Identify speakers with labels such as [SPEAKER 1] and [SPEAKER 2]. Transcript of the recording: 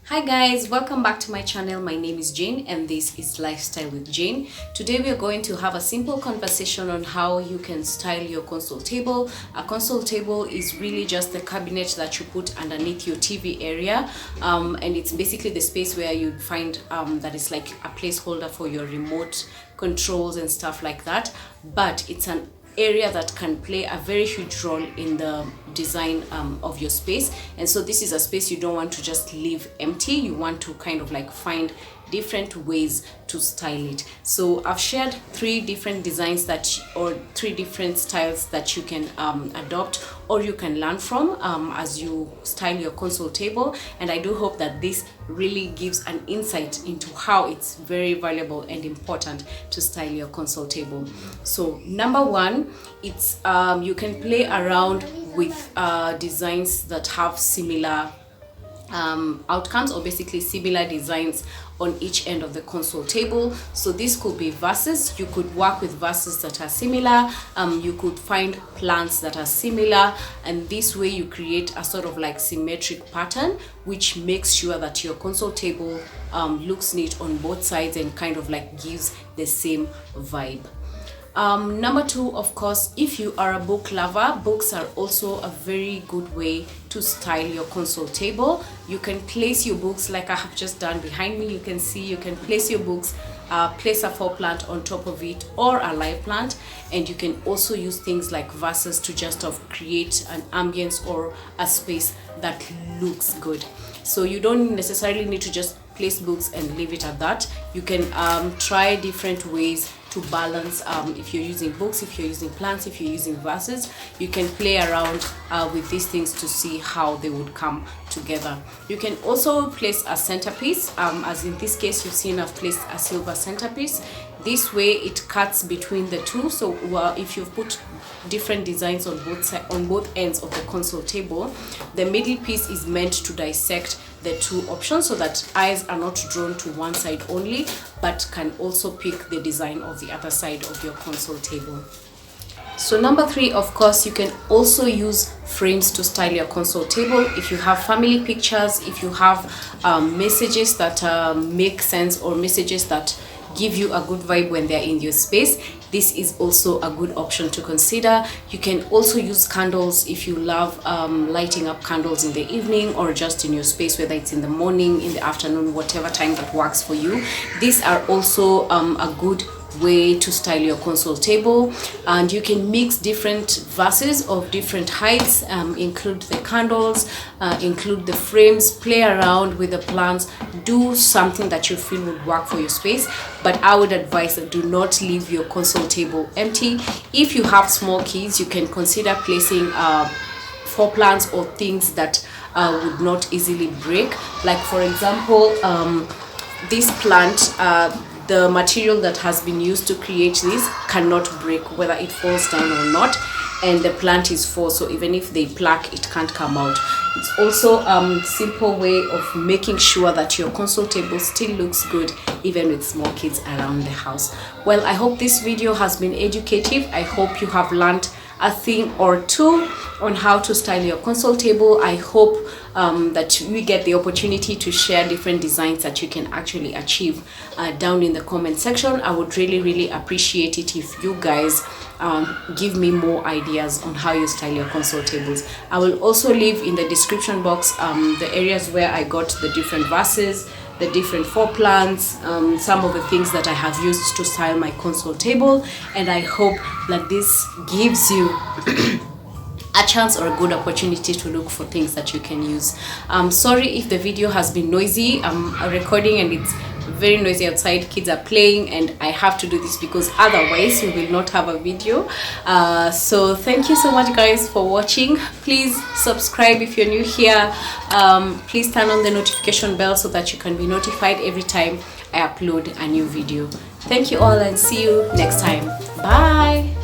[SPEAKER 1] Hi guys, welcome back to my channel. My name is Jane and this is Lifestyle with Jane. Today we are going to have a simple conversation on how you can style your console table. A console table is really just the cabinet that you put underneath your TV area, and it's basically the space where you find that is like a placeholder for your remote controls and stuff like that, but it's an area that can play a very huge role in the design of your space. And so this is a space you don't want to just leave empty. You want to kind of like find different ways to style it. So I've shared three different designs or three different styles that you can adopt or you can learn from as you style your console table, and I do hope that this really gives an insight into how it's very valuable and important to style your console table. So number one, it's you can play around with designs that have similar outcomes, or basically similar designs on each end of the console table. So this could be vases. You could work with vases that are similar. You could find plants that are similar, and this way you create a sort of like symmetric pattern which makes sure that your console table looks neat on both sides and kind of like gives the same vibe. Number two, of course, if you are a book lover, books are also a very good way to style your console table. You can place your books like I have just done behind me. You can see you can place your books, place a faux plant on top of it or a live plant, and you can also use things like vases to just create an ambience or a space that looks good. So you don't necessarily need to just place books and leave it at that. You can try different ways to balance. If you're using books, if you're using plants, if you're using vases, you can play around with these things to see how they would come together. You can also place a centerpiece, as in this case you've seen I've placed a silver centerpiece. This way it cuts between the two. So if you've put different designs on both ends of the console table, the middle piece is meant to dissect the two options so that eyes are not drawn to one side only, but can also pick the design of the other side of your console table. So number three, of course, you can also use frames to style your console table. If you have family pictures, if you have messages that make sense, or messages that give you a good vibe when they're in your space, this is also a good option to consider. You can also use candles if you love lighting up candles in the evening or just in your space, whether it's in the morning, in the afternoon, whatever time that works for you. These are also a good way to style your console table, and you can mix different vases of different heights, include the candles, include the frames, play around with the plants, do something that you feel would work for your space. But I would advise that do not leave your console table empty. If you have small kids, you can consider placing faux plants or things that would not easily break. Like for example, this plant, the material that has been used to create this cannot break whether it falls down or not, and the plant is faux, so even if they pluck, it can't come out. It's also a simple way of making sure that your console table still looks good even with small kids around the house. Well, I hope this video has been educative. I hope you have learned a thing or two on how to style your console table. I hope that we get the opportunity to share different designs that you can actually achieve down in the comment section. I would really appreciate it if you guys give me more ideas on how you style your console tables. I will also leave in the description box the areas where I got the different vases, the different faux plants, some of the things that I have used to style my console table, and I hope that this gives you a chance or a good opportunity to look for things that you can use. Sorry if the video has been noisy. I'm recording and it's very noisy outside. Kids are playing and I have to do this because otherwise we will not have a video. So thank you so much guys for watching. Please subscribe if you're new here. Please turn on the notification bell so that you can be notified every time I upload a new video. Thank you all and see you next time. Bye.